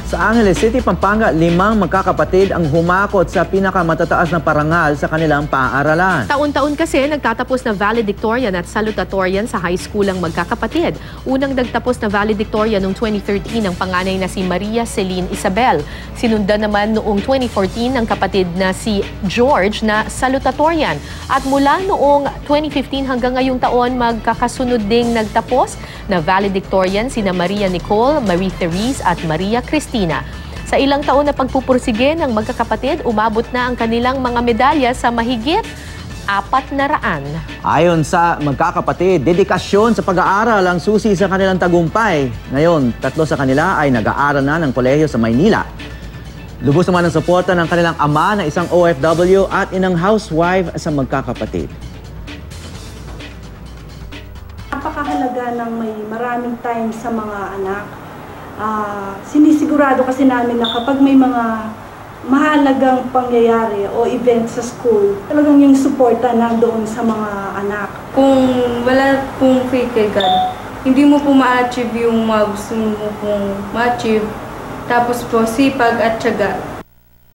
Sa Angeles City, Pampanga, 5 magkakapatid ang humakot sa pinakamatataas na parangal sa kanilang paaralan. Taon-taon kasi nagtatapos na valedictorian at salutatorian sa high school ang magkakapatid. Unang nagtapos na valedictorian noong 2013 ang panganay na si Maria Celine Isabel. Sinundan naman noong 2014 ang kapatid na si George na salutatorian. At mula noong 2015 hanggang ngayong taon, magkakasunod ding nagtapos na valedictorian sina Maria Nicole, Marie Therese at Maria Cristina. Sa ilang taon na pagpupursige ng magkakapatid, umabot na ang kanilang mga medalya sa mahigit 400. Ayon sa magkakapatid, dedikasyon sa pag-aaral ang susi sa kanilang tagumpay. Ngayon, 3 sa kanila ay nag-aaral na ng kolehiyo sa Maynila. Lubos naman ang suporta ng kanilang ama na isang OFW at inang housewife sa magkakapatid. Napakahalaga ng may maraming time sa mga anak. Sinisigurado kasi namin na kapag may mga mahalagang pangyayari o event sa school, talagang yung suporta nandoon sa mga anak. Kung wala pong faith kay God, hindi mo po ma-achieve yung mga gusto mo pong ma-achieve. Tapos po, sipag at tiyaga.